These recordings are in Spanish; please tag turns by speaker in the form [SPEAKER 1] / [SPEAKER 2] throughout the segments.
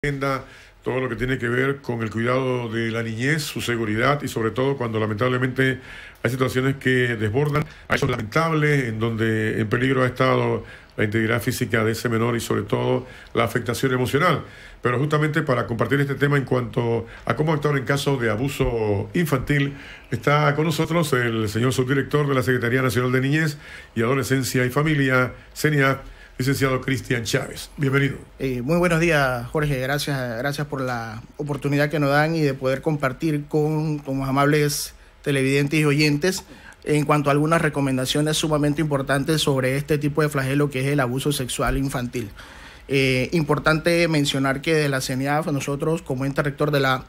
[SPEAKER 1] agenda todo lo que tiene que ver con el cuidado de la niñez, su seguridad y sobre todo cuando lamentablemente hay situaciones que desbordan, hay hechos lamentables en donde en peligro ha estado la integridad física de ese menor y sobre todo la afectación emocional. Pero justamente para compartir este tema en cuanto a cómo actuar en caso de abuso infantil, está con nosotros el señor subdirector de la Secretaría Nacional de Niñez y Adolescencia y Familia, CENIAF, licenciado Cristian Chávez. Bienvenido.
[SPEAKER 2] Muy buenos días, Jorge. Gracias por la oportunidad que nos dan y de poder compartir con los amables televidentes y oyentes en cuanto a algunas recomendaciones sumamente importantes sobre este tipo de flagelo que es el abuso sexual infantil. Importante mencionar que de la CENIAF, nosotros como ente rector de la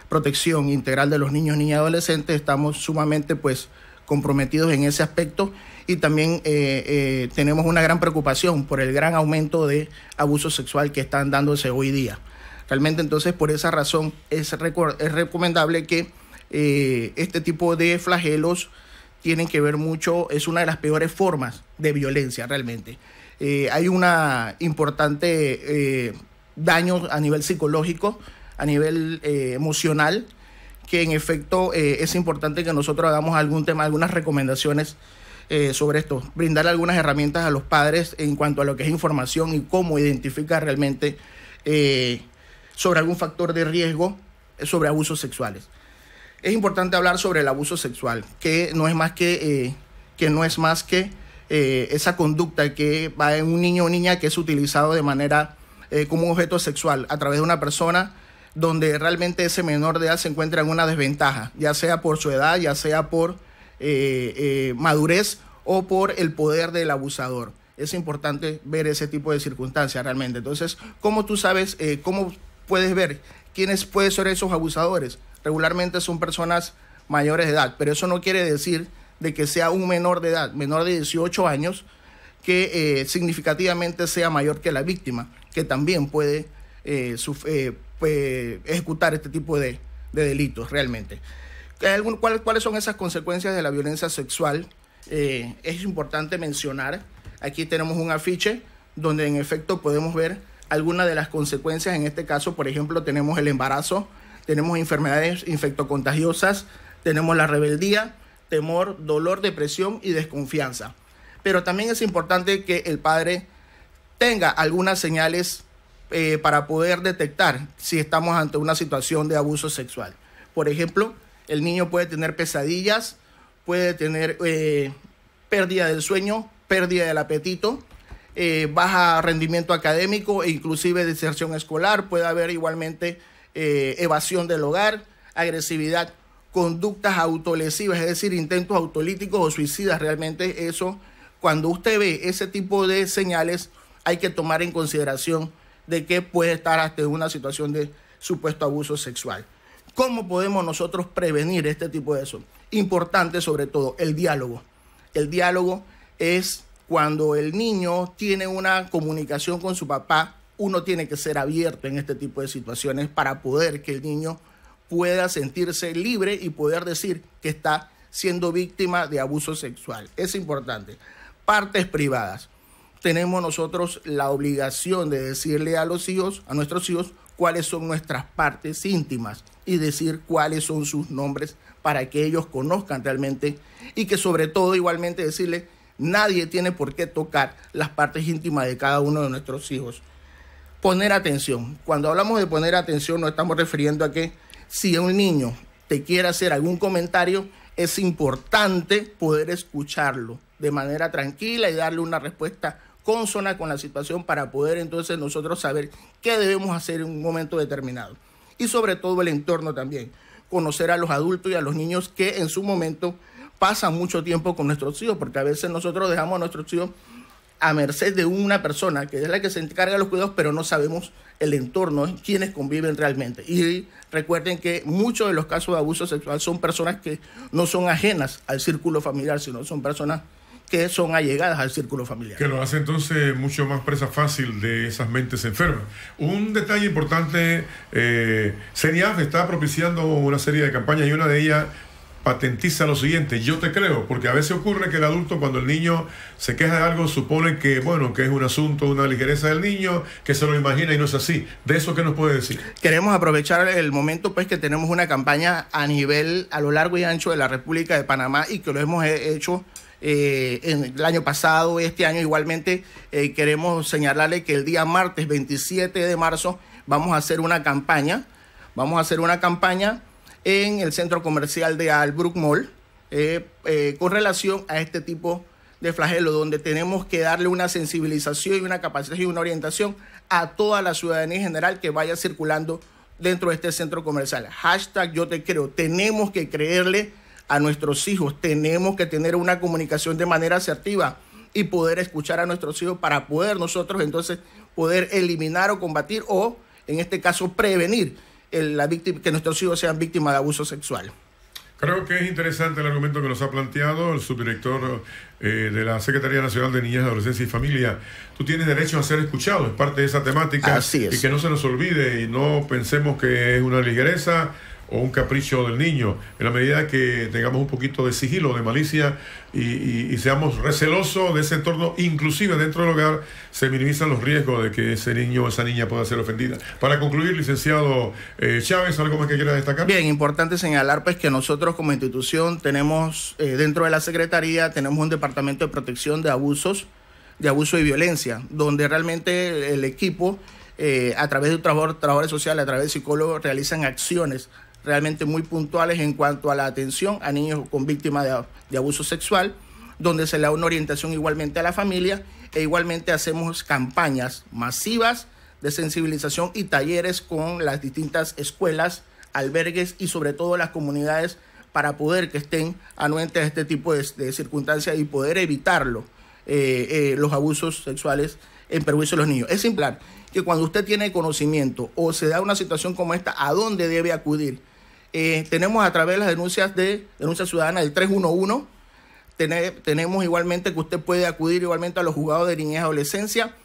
[SPEAKER 2] protección integral de los niños, niñas y adolescentes, estamos sumamente comprometidos en ese aspecto y también tenemos una gran preocupación por el gran aumento de abuso sexual que están dándose hoy día. Realmente entonces por esa razón es recomendable que este tipo de flagelos tienen que ver mucho, es una de las peores formas de violencia realmente. Hay una importante daño a nivel psicológico, a nivel emocional, que en efecto es importante que nosotros hagamos algunas recomendaciones sobre esto, brindar algunas herramientas a los padres en cuanto a lo que es información y cómo identificar realmente sobre algún factor de riesgo sobre abusos sexuales. Es importante hablar sobre el abuso sexual, que no es más que esa conducta que va en un niño o niña que es utilizado de manera como un objeto sexual a través de una persona donde realmente ese menor de edad se encuentra en una desventaja, ya sea por su edad, ya sea por madurez o por el poder del abusador. Es importante ver ese tipo de circunstancias realmente. Entonces, ¿cómo tú sabes, cómo puedes ver quiénes pueden ser esos abusadores? Regularmente son personas mayores de edad, pero eso no quiere decir de que sea un menor de edad, menor de 18 años, que significativamente sea mayor que la víctima, que también puede ejecutar este tipo de delitos realmente. ¿Cuáles son esas consecuencias de la violencia sexual? Es importante mencionar, aquí tenemos un afiche donde en efecto podemos ver algunas de las consecuencias. En este caso, por ejemplo, tenemos el embarazo, tenemos enfermedades infectocontagiosas, tenemos la rebeldía, temor, dolor, depresión y desconfianza. Pero también es importante que el padre tenga algunas señales para poder detectar si estamos ante una situación de abuso sexual. Por ejemplo, el niño puede tener pesadillas, puede tener pérdida del sueño, pérdida del apetito, baja rendimiento académico e inclusive deserción escolar. Puede haber igualmente evasión del hogar, agresividad, conductas autolesivas, es decir, intentos autolíticos o suicidas. Realmente eso, cuando usted ve ese tipo de señales, hay que tomar en consideración de que puede estar hasta una situación de supuesto abuso sexual. ¿Cómo podemos nosotros prevenir este tipo de eso? Importante sobre todo el diálogo. El diálogo es cuando el niño tiene una comunicación con su papá. Uno tiene que ser abierto en este tipo de situaciones para poder que el niño pueda sentirse libre y poder decir que está siendo víctima de abuso sexual. Es importante. Partes privadas. Tenemos nosotros la obligación de decirle a los hijos, a nuestros hijos, cuáles son nuestras partes íntimas y decir cuáles son sus nombres para que ellos conozcan realmente y que sobre todo igualmente decirle, nadie tiene por qué tocar las partes íntimas de cada uno de nuestros hijos. Poner atención. Cuando hablamos de poner atención nos estamos refiriendo a que si un niño te quiere hacer algún comentario, es importante poder escucharlo de manera tranquila y darle una respuesta consona con la situación para poder entonces nosotros saber qué debemos hacer en un momento determinado. Y sobre todo el entorno también. Conocer a los adultos y a los niños que en su momento pasan mucho tiempo con nuestros hijos, porque a veces nosotros dejamos a nuestros hijos a merced de una persona que es la que se encarga de los cuidados, pero no sabemos el entorno, quiénes conviven realmente. Y recuerden que muchos de los casos de abuso sexual son personas que no son ajenas al círculo familiar, sino son personas que son allegadas al círculo familiar.
[SPEAKER 1] Que lo hace entonces mucho más presa fácil de esas mentes enfermas. Un detalle importante, CENIAF está propiciando una serie de campañas y una de ellas patentiza lo siguiente: yo te creo, porque a veces ocurre que el adulto, cuando el niño se queja de algo, supone que, bueno, que es un asunto, una ligereza del niño, que se lo imagina y no es así. ¿De eso qué nos puede decir?
[SPEAKER 2] Queremos aprovechar el momento, pues, que tenemos una campaña a lo largo y ancho de la República de Panamá, y que lo hemos hecho en el año pasado, este año igualmente. Queremos señalarle que el día martes 27 de marzo vamos a hacer una campaña. En el centro comercial de Albrook Mall, con relación a este tipo de flagelo, donde tenemos que darle una sensibilización y una capacitación y una orientación a toda la ciudadanía en general que vaya circulando dentro de este centro comercial. Hashtag yo te creo. Tenemos que creerle a nuestros hijos, tenemos que tener una comunicación de manera asertiva y poder escuchar a nuestros hijos para poder nosotros entonces poder eliminar o combatir, o en este caso prevenir que nuestros hijos sean víctimas de abuso sexual.
[SPEAKER 1] Creo que es interesante el argumento que nos ha planteado el subdirector de la Secretaría Nacional de Niñez, Adolescencia y Familia. Tú tienes derecho a ser escuchado, es parte de esa temática.
[SPEAKER 2] Así es.
[SPEAKER 1] Y que no se nos olvide y no pensemos que es una ligereza o un capricho del niño, en la medida que tengamos un poquito de sigilo, de malicia y seamos recelosos de ese entorno. Inclusive dentro del hogar se minimizan los riesgos de que ese niño o esa niña pueda ser ofendida. Para concluir, licenciado Chávez, ¿algo más que quiera destacar?
[SPEAKER 2] Bien, importante señalar pues que nosotros como institución tenemos dentro de la Secretaría tenemos un departamento de protección de abuso y violencia, donde realmente el equipo a través de trabajadores sociales, a través de psicólogos, realizan acciones realmente muy puntuales en cuanto a la atención a niños con víctimas de abuso sexual, donde se le da una orientación igualmente a la familia, e igualmente hacemos campañas masivas de sensibilización y talleres con las distintas escuelas, albergues y sobre todo las comunidades, para poder que estén anuentes a este tipo de circunstancias y poder evitarlo, los abusos sexuales en perjuicio de los niños. Es simple que cuando usted tiene conocimiento o se da una situación como esta, ¿a dónde debe acudir? Tenemos a través de las denuncia ciudadana del 311, tenemos igualmente que usted puede acudir igualmente a los juzgados de niñez y adolescencia,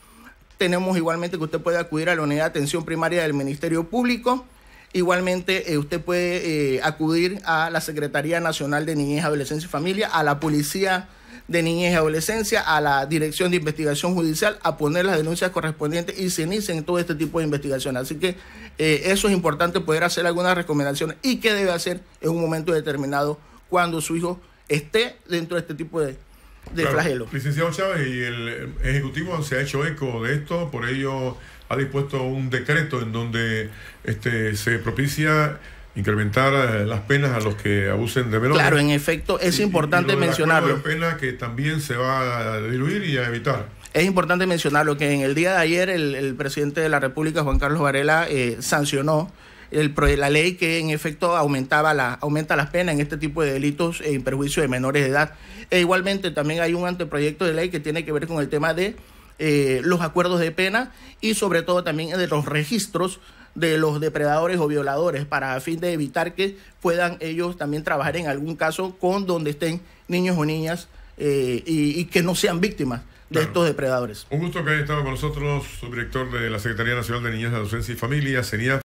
[SPEAKER 2] tenemos igualmente que usted puede acudir a la unidad de atención primaria del Ministerio Público, igualmente usted puede acudir a la Secretaría Nacional de Niñez, Adolescencia y Familia, a la Policía de Niñez y Adolescencia, a la Dirección de Investigación Judicial, a poner las denuncias correspondientes y se inicien todo este tipo de investigaciones. Así que eso es importante, poder hacer algunas recomendaciones y qué debe hacer en un momento determinado cuando su hijo esté dentro de este tipo de flagelo.
[SPEAKER 1] Licenciado Chávez, y el Ejecutivo se ha hecho eco de esto, por ello ha dispuesto un decreto en donde se propicia incrementar las penas a los que abusen de menores.
[SPEAKER 2] Claro, en efecto, es importante mencionarlo.
[SPEAKER 1] De pena que también se va a diluir y a evitar.
[SPEAKER 2] Es importante mencionarlo que en el día de ayer el presidente de la República, Juan Carlos Varela, sancionó la ley que en efecto aumenta las penas en este tipo de delitos en perjuicio de menores de edad. E igualmente también hay un anteproyecto de ley que tiene que ver con el tema de los acuerdos de pena y sobre todo también de los registros de los depredadores o violadores, para a fin de evitar que puedan ellos también trabajar en algún caso con donde estén niños o niñas y que no sean víctimas de estos depredadores.
[SPEAKER 1] Un gusto que haya estado con nosotros, subdirector de la Secretaría Nacional de Niñez, Adolescencia y Familia, CENIAF.